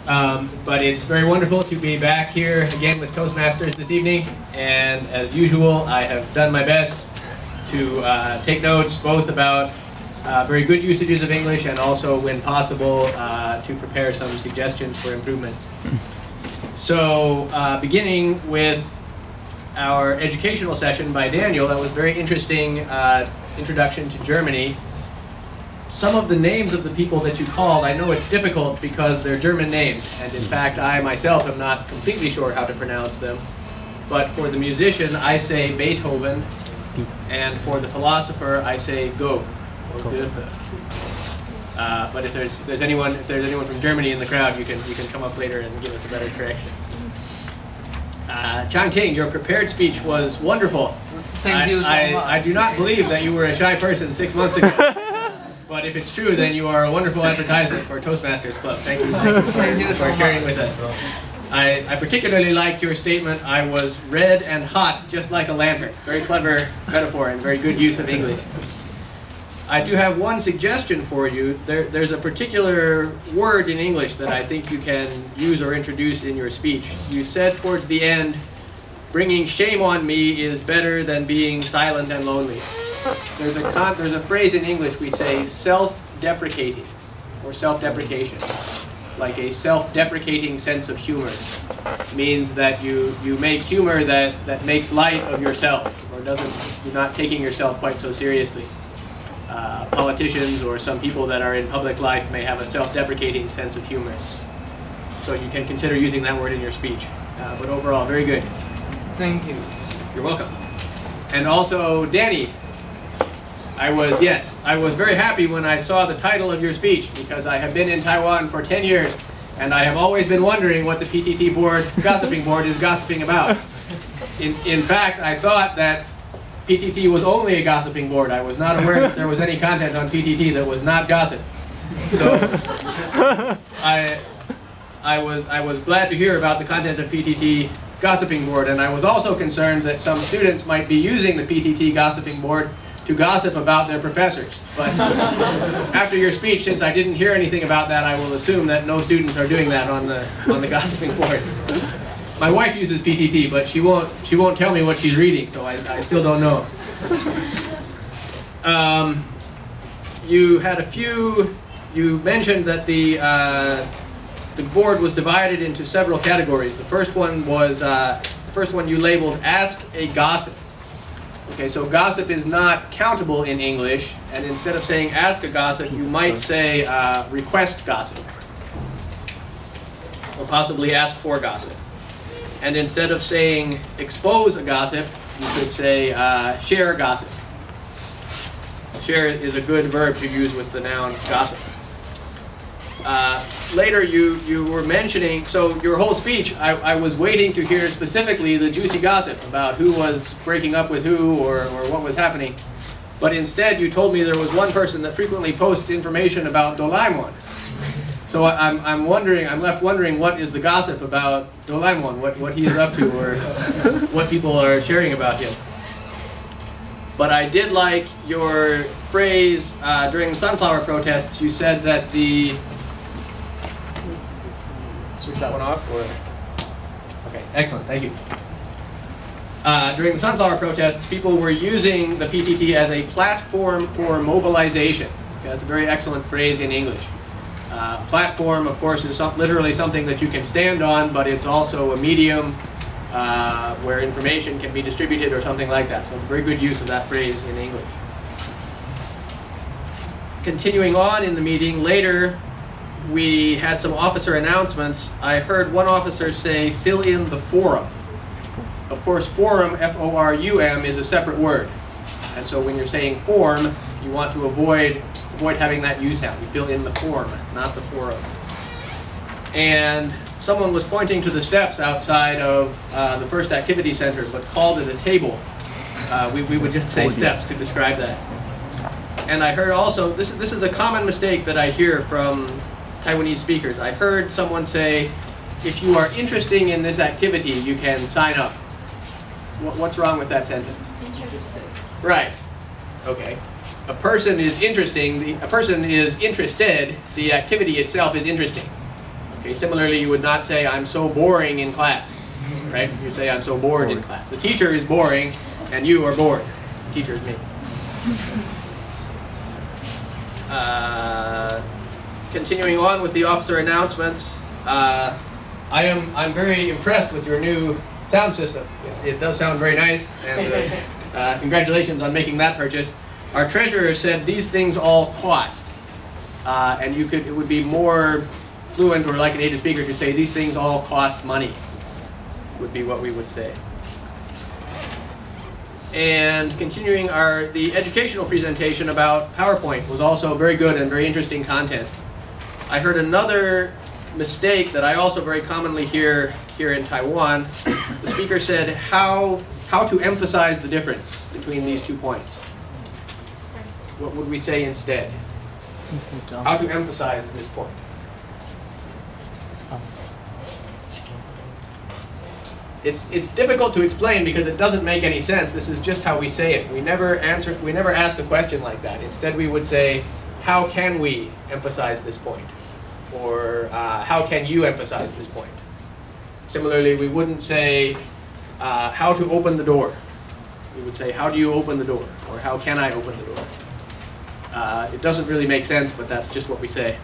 But it's very wonderful to be back here again with Toastmasters this evening. And as usual, I have done my best to take notes both about very good usages of English and also, when possible, to prepare some suggestions for improvement. So beginning with our educational session by Daniel, that was very interesting introduction to Germany. Some of the names of the people that you called, I know it's difficult because they're German names, and in fact I myself am not completely sure how to pronounce them. But for the musician I say Beethoven, and for the philosopher I say Goethe or Goethe. But if there's anyone from Germany in the crowd, you can come up later and give us a better correction. Chang Ting, your prepared speech was wonderful. Thank you so much. I do not believe that you were a shy person 6 months ago. But if it's true, then you are a wonderful advertisement for Toastmasters Club. Thank you for sharing with us. I particularly liked your statement, I was red and hot just like a lantern. Very clever metaphor and very good use of English. I do have one suggestion for you. There's a particular word in English that I think you can use or introduce in your speech. You said towards the end, bringing shame on me is better than being silent and lonely. There's a phrase in English we say self-deprecating or self-deprecation. Like a self-deprecating sense of humor means that you make humor that makes light of yourself or you're not taking yourself quite so seriously. Politicians or some people that are in public life may have a self-deprecating sense of humor. So you can consider using that word in your speech. But overall, very good. Thank you. You're welcome. And also, Danny, I was very happy when I saw the title of your speech because I have been in Taiwan for 10 years and I have always been wondering what the PTT board, gossiping board, is gossiping about. In fact, I thought that PTT was only a gossiping board. I was not aware that there was any content on PTT that was not gossip. So I was glad to hear about the content of PTT gossiping board, and I was also concerned that some students might be using the PTT gossiping board to gossip about their professors. But after your speech, since I didn't hear anything about that, I will assume that no students are doing that on the gossiping board. My wife uses PTT, but she won't tell me what she's reading, so I still don't know. You mentioned that the board was divided into several categories. The first one you labeled Ask a Gossip. Okay, so gossip is not countable in English, and instead of saying ask a gossip, you might say request gossip, or possibly ask for gossip. And instead of saying expose a gossip, you could say share gossip. Share is a good verb to use with the noun gossip. Later you were mentioning, so your whole speech, I was waiting to hear specifically the juicy gossip about who was breaking up with who or what was happening. But instead you told me there was one person that frequently posts information about Doraemon. So I'm left wondering what is the gossip about Doraemon, what he is up to or what people are sharing about him. But I did like your phrase during the sunflower protests. You said that switch that one off? Or? Okay, excellent, thank you. During the sunflower protests, people were using the PTT as a platform for mobilization. Okay, that's a very excellent phrase in English. Platform, of course, is literally something that you can stand on, but it's also a medium where information can be distributed or something like that. So it's a very good use of that phrase in English. Continuing on in the meeting, later we had some officer announcements. I heard one officer say, fill in the forum. Of course, forum, F-O-R-U-M, is a separate word. And so when you're saying form, you want to avoid having that U sound. You fill in the form, not the forum. And someone was pointing to the steps outside of the first activity center, but called it a table. We would just say steps to describe that. And I heard also, this is a common mistake that I hear from Taiwanese speakers. I heard someone say, if you are interested in this activity, you can sign up. What's wrong with that sentence? Interested. Right. Okay. A person is interesting. A person is interested. The activity itself is interesting. Okay, similarly, you would not say, I'm so boring in class, right? You'd say, I'm so bored in class. The teacher is boring, and you are bored. The teacher is me. Continuing on with the officer announcements, I'm very impressed with your new sound system. It does sound very nice, and congratulations on making that purchase. Our treasurer said these things all cost, and it would be more fluent or like a native speaker to say these things all cost money, would be what we would say. And continuing the educational presentation about PowerPoint was also very good and very interesting content. I heard another mistake that I also very commonly hear here in Taiwan. The speaker said how to emphasize the difference between these 2 points. What would we say instead? How to emphasize this point. It's difficult to explain because it doesn't make any sense. This is just how we say it. We never ask a question like that. Instead, we would say, how can we emphasize this point? Or how can you emphasize this point? Similarly, we wouldn't say, how to open the door. We would say, how do you open the door? Or how can I open the door? It doesn't really make sense, but that's just what we say.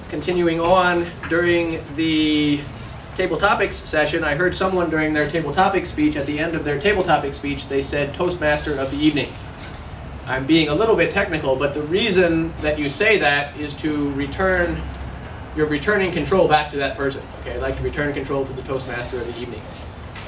Continuing on, during the table topics session, I heard someone during their table topics speech, at the end of their table topics speech, they said Toastmaster of the evening. I'm being a little bit technical, but the reason that you say that is to you're returning control back to that person. Okay, I'd like to return control to the Toastmaster of the evening.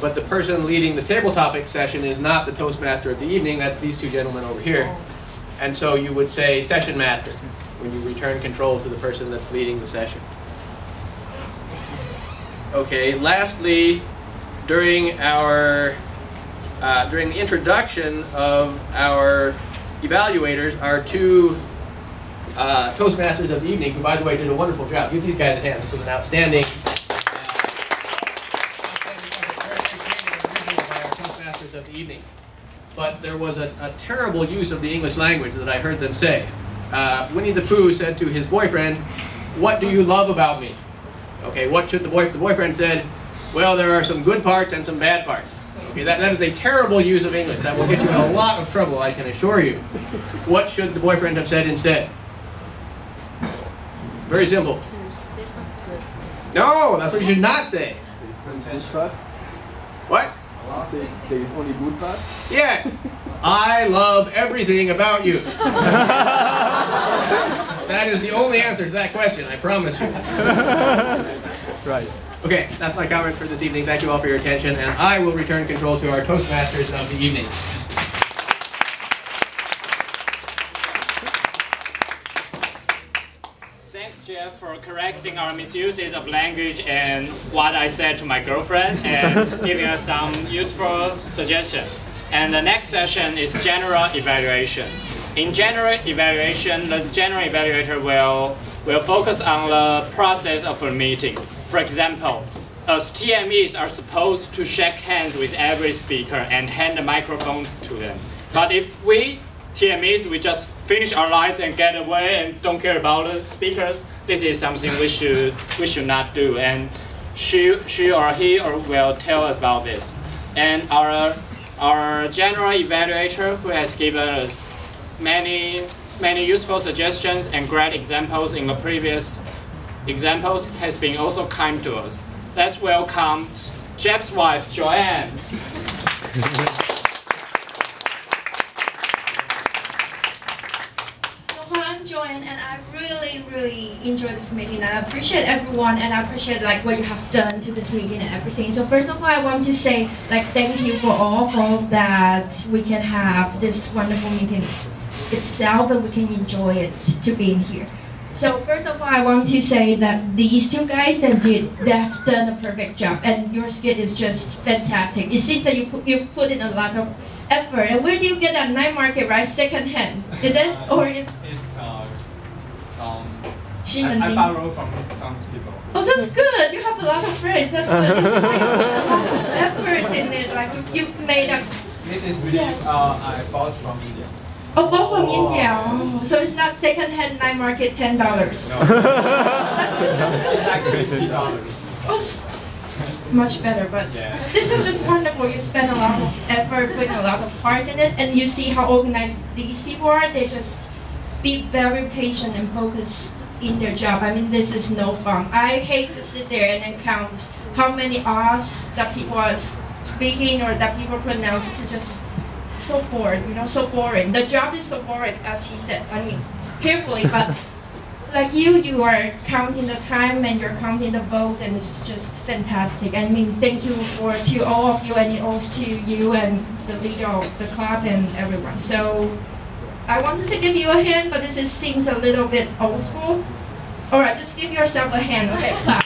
But the person leading the table topics session is not the Toastmaster of the evening, that's these 2 gentlemen over here. And so you would say Session Master when you return control to the person that's leading the session. Okay, lastly, during the introduction of our evaluators, our 2 Toastmasters of the evening, who by the way did a wonderful job. Give these guys a hand. This was an outstanding by our Toastmasters of the evening. But there was a terrible use of the English language that I heard them say. Winnie the Pooh said to his boyfriend, "What do you love about me?" Okay, what should the boyfriend said, "Well, there are some good parts and some bad parts." Okay, that is a terrible use of English. That will get you in a lot of trouble, I can assure you. What should the boyfriend have said instead? Very simple. No, that's what you should not say. What? Say it's only good parts? Yes. I love everything about you. That is the only answer to that question, I promise you. Right. Okay, that's my comments for this evening. Thank you all for your attention, and I will return control to our Toastmasters of the evening. Thanks, Jeff, for correcting our misuses of language and what I said to my girlfriend and giving us some useful suggestions. And the next session is general evaluation. In general evaluation, the general evaluator will focus on the process of a meeting. For example, as TMEs are supposed to shake hands with every speaker and hand the microphone to them. But if we TMEs, we just finish our lives and get away and don't care about the speakers, this is something we should not do. And she or he will tell us about this. And our general evaluator, who has given us many useful suggestions and great examples in the previous examples, has been also kind to us. Let's welcome Jeff's wife, Joanne. Joanne, and I really enjoyed this meeting, and I appreciate everyone, and I appreciate like what you have done to this meeting and everything. So first of all, I want to say like thank you for all that we can have this wonderful meeting itself, and we can enjoy it to be in here. So first of all, I want to say that these 2 guys they have done a perfect job, and your skit is just fantastic. It seems that you've put in a lot of effort. And where do you get that night market, right? Second hand, is it, or is? I borrow from some people. Oh, that's good. You have a lot of friends. That's good. It seems like you put a lot of efforts in it. Like you've made a. This is really I bought from India. Oh, both from India. Oh, so it's not second-hand night market $10. No. It's actually $50. Oh, it's much better, but Yeah. this is just wonderful. You spend a lot of effort, putting a lot of heart in it, and you see how organized these people are. They just be very patient and focused in their job. I mean, this is no fun. I hate to sit there and then count how many R's that people are speaking or that people pronounce. This is just so bored, so boring. The job is so boring, as he said. I mean, carefully, but like you are counting the time and you're counting the vote, and it's just fantastic. I mean, thank you to all of you, and it owes to you and the leader of the club and everyone. So I want to say give you a hand, but this seems a little bit old school. All right, just give yourself a hand. Okay, clap.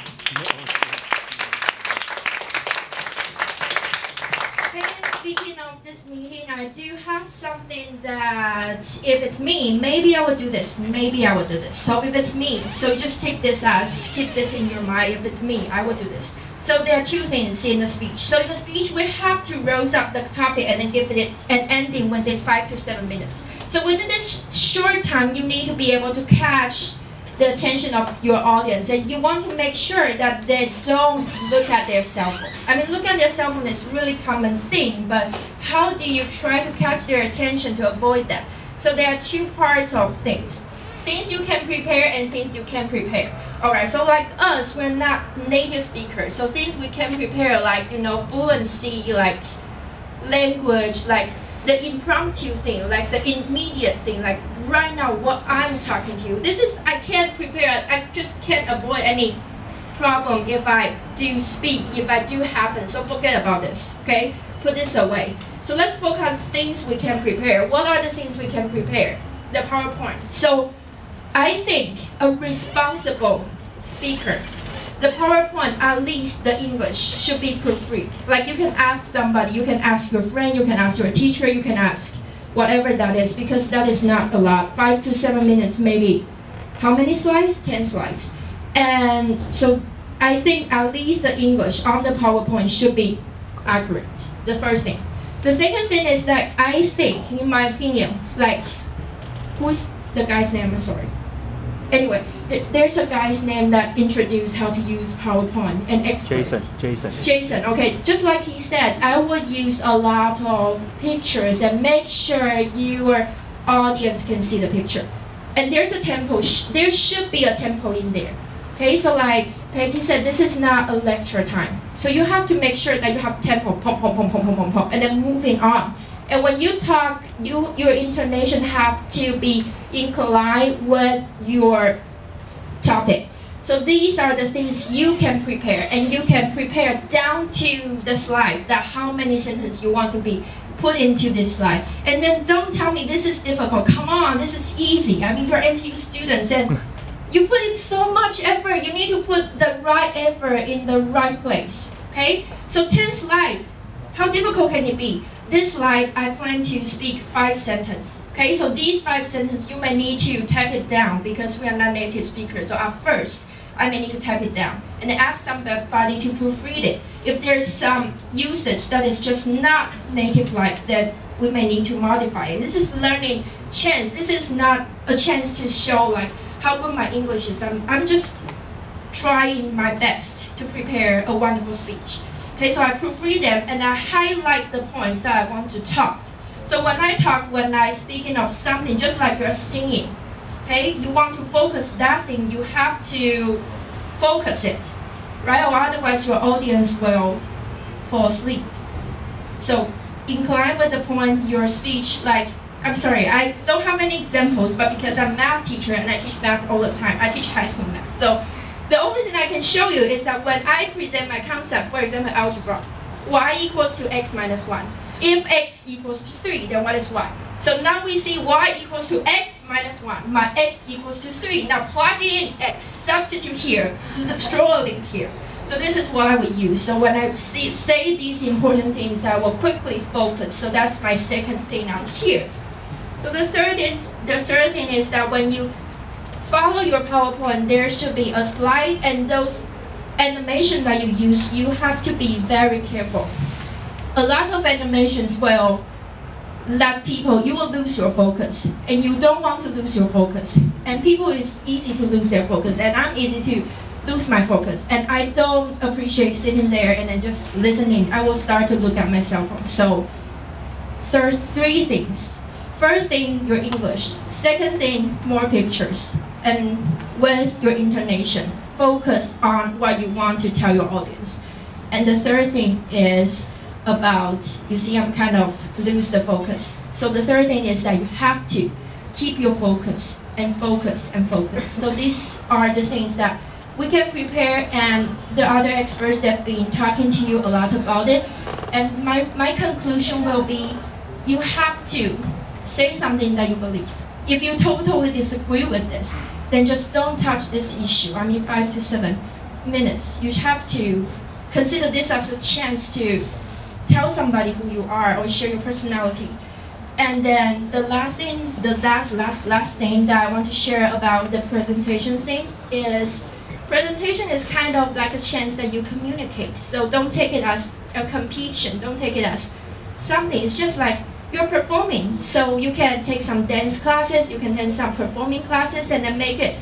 Speaking of this meeting, I do have something that if it's me, maybe I would do this, maybe I would do this. So if it's me, so just take this as, keep this in your mind. If it's me, I would do this. So there are two things in the speech. So in the speech, we have to rouse up the topic and then give it an ending within 5 to 7 minutes. So within this short time, you need to be able to catch the attention of your audience, and you want to make sure that they don't look at their cell phone. I mean, look at their cell phone is a really common thing, but how do you try to catch their attention to avoid that? So there are two parts of things. Things you can prepare and things you can prepare. All right, so like us, we're not native speakers, so things we can prepare like, fluency, like language, like the impromptu thing, like the immediate thing, like right now what I'm talking to you. This is, I can't prepare, I just can't avoid any problem if I do speak, if I do happen. So forget about this, okay? Put this away. So let's focus things we can prepare. What are the things we can prepare? The PowerPoint. So I think a responsible speaker, the PowerPoint, at least the English, should be proofread. Like you can ask somebody, you can ask your friend, you can ask your teacher, you can ask whatever that is, because that is not a lot. 5 to 7 minutes, maybe. How many slides? 10 slides. And so I think at least the English on the PowerPoint should be accurate, the first thing. The second thing is that I think, in my opinion, like, who's the guy's name? I'm sorry. Anyway, there's a guy's name that introduced how to use PowerPoint, an expert. Jason, okay. Just like he said, I would use a lot of pictures and make sure your audience can see the picture. And there's a tempo, there should be a tempo in there. Okay, so like Peggy said, this is not a lecture time. So you have to make sure that you have tempo, pom, pom, pom, pom, pom, pom, pom, and then moving on. And when you talk, your intonation have to be inclined with your topic. So these are the things you can prepare, and you can prepare down to the slides, that how many sentences you want to be put into this slide. And then don't tell me this is difficult. Come on, this is easy. I mean, you're NTU students, and you put in so much effort. You need to put the right effort in the right place, okay? So 10 slides, how difficult can it be? This slide, I plan to speak 5 sentences. Okay, so these 5 sentences, you may need to type it down because we are not native speakers. So at first, I may need to type it down and then ask somebody to proofread it. If there's some usage that is just not native-like, then we may need to modify it. This is learning chance. This is not a chance to show like how good my English is. I'm just trying my best to prepare a wonderful speech. Okay, so I proofread them and I highlight the points that I want to talk. So when I talk, when I speaking of something, just like you're singing, okay, you want to focus that thing, you have to focus it, right? Or otherwise your audience will fall asleep. So incline with the point, your speech, like, I'm sorry, I don't have any examples, but because I'm a math teacher and I teach math all the time, I teach high school math. So the only thing I can show you is that when I present my concept, for example, algebra, y equals to x minus 1. If x equals to 3, then what is y? So now we see y equals to x minus 1. My x equals to 3. Now plug in x, substitute here, draw a link here. So this is what I would use. So when I say these important things, I will quickly focus. So that's my second thing out here. So the third thing is that when you follow your PowerPoint, there should be a slide, and those animations that you use, you have to be very careful. A lot of animations will let people, you will lose your focus, and you don't want to lose your focus. And people is easy to lose their focus, and I'm easy to lose my focus. And I don't appreciate sitting there and then just listening. I will start to look at my cell phone. So, three things. First thing, your English. Second thing, more pictures. And with your intonation, focus on what you want to tell your audience. And the third thing is about, you see I'm kind of lose the focus. So the third thing is that you have to keep your focus and focus and focus. So these are the things that we can prepare, and the other experts that have been talking to you a lot about it. And my conclusion will be, you have to say something that you believe. If you totally disagree with this, then just don't touch this issue. I mean, 5 to 7 minutes. You have to consider this as a chance to tell somebody who you are or share your personality. And then the last thing, the last thing that I want to share about the presentation thing is, presentation is kind of like a chance that you communicate. So don't take it as a competition. Don't take it as something. It's just like you're performing. So you can take some dance classes, you can take some performing classes, and then make it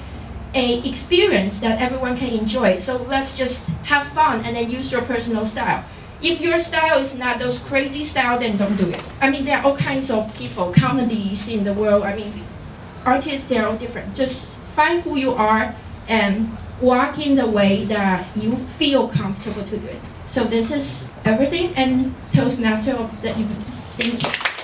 an experience that everyone can enjoy. So let's just have fun and then use your personal style. If your style is not those crazy style, then don't do it. I mean, there are all kinds of people, comedies in the world. I mean, artists, they're all different. Just find who you are and walk in the way that you feel comfortable to do it. So this is everything, and Toastmaster of the evening. Thank you.